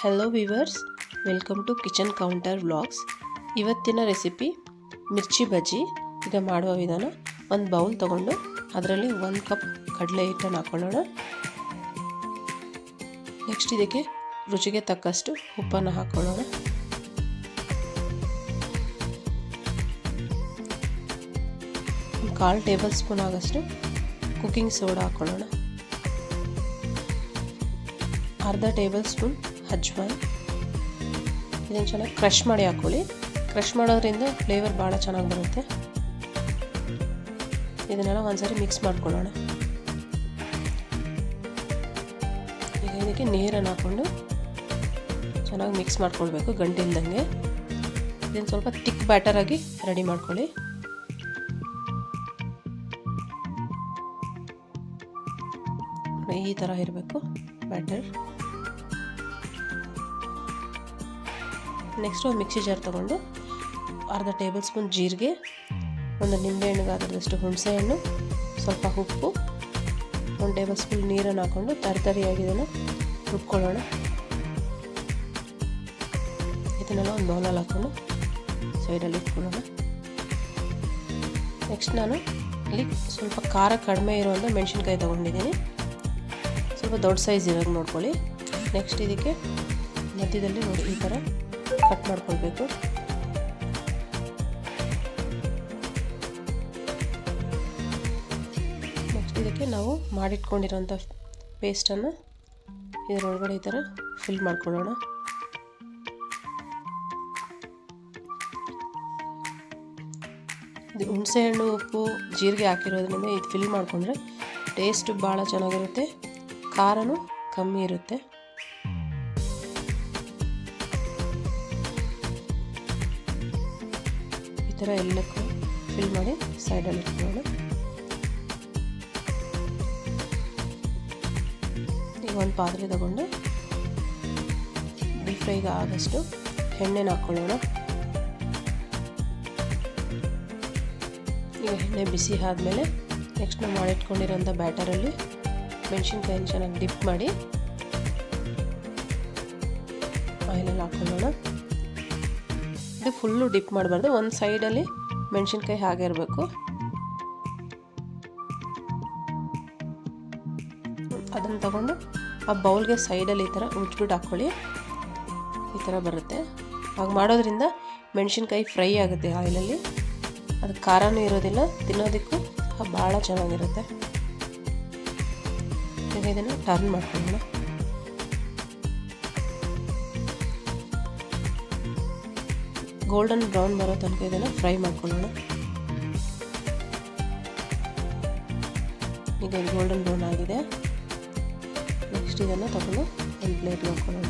Hello viewers, welcome to kitchen counter vlogs. ಇವತ್ತಿನ recipe mirchi bajji. ಈಗ ಮಾಡುವ ವಿಧಾನ: ಒಂದು ಬೌಲ್ ತೊಗೊಂಡು ಅದರಲ್ಲಿ 1 ಕಪ್ ಕಡಲೆ ಹಿಟ್ಟನ್ನು ಹಾಕೊಳ್ಳೋಣ. ನೆಕ್ಸ್ಟ್ ಇದಕ್ಕೆ ರುಚಿಗೆ ತಕ್ಕಷ್ಟು ಉಪ್ಪನ್ನು ಹಾಕೊಳ್ಳೋಣ. ಒಂದು 1/4 ಟೇಬಲ್ ಸ್ಪೂನ್ ಆಗಷ್ಟು ಕುಕ್ಕಿಂಗ್ ಸೋಡಾ ಹಾಕೊಳ್ಳೋಣ. ಅರ್ಧ ಟೇಬಲ್ ಸ್ಪೂನ್ ಅಜ್ವಾನ್. ಇದನ್ನು ಚೆನ್ನಾಗಿ ಕ್ರಷ್ ಮಾಡಿ ಹಾಕೊಳ್ಳಿ. ಕ್ರಷ್ ಮಾಡೋದ್ರಿಂದ ಫ್ಲೇವರ್ ಭಾಳ ಚೆನ್ನಾಗಿ ಬರುತ್ತೆ. ಇದನ್ನೆಲ್ಲ ಒಂದ್ಸರಿ ಮಿಕ್ಸ್ ಮಾಡ್ಕೊಳ್ಳೋಣ. ಈಗ ಇದಕ್ಕೆ ನೀರನ್ನು ಹಾಕ್ಕೊಂಡು ಚೆನ್ನಾಗಿ ಮಿಕ್ಸ್ ಮಾಡ್ಕೊಳ್ಬೇಕು ಗಂಟಿಲ್ದಂಗೆ. ಇದನ್ನು ಸ್ವಲ್ಪ ತಿಕ್ ಬ್ಯಾಟರ್ ಆಗಿ ರೆಡಿ ಮಾಡ್ಕೊಳ್ಳಿ. ಈ ಥರ ಇರಬೇಕು ಬ್ಯಾಟರ್. ನೆಕ್ಸ್ಟ್ ಒಂದು ಮಿಕ್ಸಿ ಜಾರ್ ತೊಗೊಂಡು ಅರ್ಧ ಟೇಬಲ್ ಸ್ಪೂನ್ ಜೀರಿಗೆ, ಒಂದು ನಿಂಬೆಹಣ್ಣಿಗೆ ಅದರದಷ್ಟು ಹುಣಸೆಹಣ್ಣು, ಸ್ವಲ್ಪ ಉಪ್ಪು, 1 ಟೇಬಲ್ ಸ್ಪೂನ್ ನೀರನ್ನು ಹಾಕ್ಕೊಂಡು ತರಿಯಾಗಿ ಇದನ್ನು ರುಬ್ಕೊಳ್ಳೋಣ. ಇದನ್ನೆಲ್ಲ ಒಂದು ಬೌಲಲ್ಲಿ ಹಾಕ್ಕೊಂಡು ಸೈಡಲ್ಲಿ ಇಟ್ಕೊಳ್ಳೋಣ. ನೆಕ್ಸ್ಟ್ ನಾನು ಇಲ್ಲಿ ಸ್ವಲ್ಪ ಖಾರ ಕಡಿಮೆ ಇರುವಂಥ ಮೆಣಸಿನ್ಕಾಯಿ ತೊಗೊಂಡಿದ್ದೀನಿ. ಸ್ವಲ್ಪ ದೊಡ್ಡ ಸೈಜ್ ಇರೋದು ನೋಡ್ಕೊಳ್ಳಿ. ನೆಕ್ಸ್ಟ್ ಇದಕ್ಕೆ ಮಧ್ಯದಲ್ಲಿ ನೋಡಿ ಈ ಥರ ಕಟ್ ಮಾಡ್ಕೊಳ್ಬೇಕು. ನೆಕ್ಸ್ಟ್ ಇದಕ್ಕೆ ನಾವು ಮಾಡಿಟ್ಕೊಂಡಿರೋಂಥ ಪೇಸ್ಟನ್ನು ಇದರೊಳಗಡೆ ಈ ಥರ ಫಿಲ್ ಮಾಡ್ಕೊಳ್ಳೋಣ. ಇದು ಹುಣಸೆಹಣ್ಣು, ಉಪ್ಪು, ಜೀರಿಗೆ ಹಾಕಿರೋದ್ರಿಂದ ಇದು ಫಿಲ್ ಮಾಡಿಕೊಂಡ್ರೆ ಟೇಸ್ಟ್ ಭಾಳ ಚೆನ್ನಾಗಿರುತ್ತೆ, ಖಾರನೂ ಕಮ್ಮಿ ಇರುತ್ತೆ. ಈ ಥರ ಎಲ್ಲಕ್ಕೂ ಫಿಲ್ ಮಾಡಿ ಸೈಡಲ್ಲಿ ಇಟ್ಕೊಳ್ಳೋಣ. ಈಗ ಒಂದು ಪಾತ್ರೆ ತಗೊಂಡು ಡೀಪ್ ಫ್ರೈಗೆ ಆದಷ್ಟು ಎಣ್ಣೆನ ಹಾಕ್ಕೊಳ್ಳೋಣ. ಈಗ ಎಣ್ಣೆ ಬಿಸಿ ಆದಮೇಲೆ ನೆಕ್ಸ್ಟ್ ನಾವು ಮಾಡಿಟ್ಕೊಂಡಿರೋಂಥ ಬ್ಯಾಟರಲ್ಲಿ ಮೆಣಸಿನ್ಕಾಯಿನ ಚೆನ್ನಾಗಿ ಡಿಪ್ ಮಾಡಿ ಆಯಿಲಲ್ಲಿ ಹಾಕ್ಕೊಳ್ಳೋಣ. ಇದು ಫುಲ್ಲು ಡಿಪ್ ಮಾಡಬಾರ್ದು, ಒಂದು ಸೈಡಲ್ಲಿ ಮೆಣಸಿನ್ಕಾಯಿ ಹಾಗೆ ಇರಬೇಕು. ಅದನ್ನು ತಗೊಂಡು ಆ ಬೌಲ್ಗೆ ಸೈಡಲ್ಲಿ ಈ ಥರ ಉಜ್ಬಿಟ್ಟು ಹಾಕ್ಕೊಳ್ಳಿ. ಈ ಥರ ಬರುತ್ತೆ. ಹಾಗೆ ಮಾಡೋದ್ರಿಂದ ಮೆಣಸಿನ್ಕಾಯಿ ಫ್ರೈ ಆಗುತ್ತೆ ಆಯಿಲಲ್ಲಿ. ಅದು ಖಾರನೂ ಇರೋದಿಲ್ಲ, ತಿನ್ನೋದಕ್ಕೂ ಭಾಳ ಚೆನ್ನಾಗಿರುತ್ತೆ. ಈಗ ಇದನ್ನು ಟರ್ನ್ ಮಾಡ್ಕೊಳ್ಳೋಣ. ಗೋಲ್ಡನ್ ಬ್ರೌನ್ ಬರೋ ತನಕ ಇದನ್ನು ಫ್ರೈ ಮಾಡ್ಕೊಳ್ಳೋಣ. ಈಗ ಇದು ಗೋಲ್ಡನ್ ಬ್ರೌನ್ ಆಗಿದೆ. ನೆಕ್ಸ್ಟ್ ಇದನ್ನು ತಗೊಂಡು ಒಂದು ಪ್ಲೇಟ್ಗೆ ಹಾಕ್ಕೊಳ್ಳೋಣ.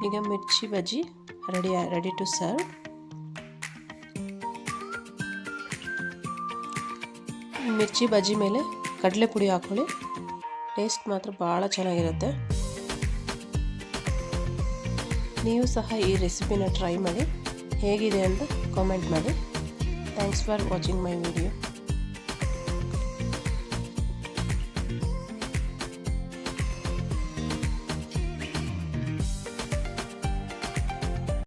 ಈಗ mirchi bajji ready to serve. Mirchi bajji ಮೇಲೆ ಕಡಲೆ ಪುಡಿ ಹಾಕ್ಕೊಳ್ಳಿ. ಟೇಸ್ಟ್ ಮಾತ್ರ ಭಾಳ ಚೆನ್ನಾಗಿರುತ್ತೆ. ನೀವು ಸಹ ಈ ರೆಸಿಪಿನ ಟ್ರೈ ಮಾಡಿ, ಹೇಗಿದೆ ಅಂತ ಕಾಮೆಂಟ್ ಮಾಡಿ. Thanks for watching my video.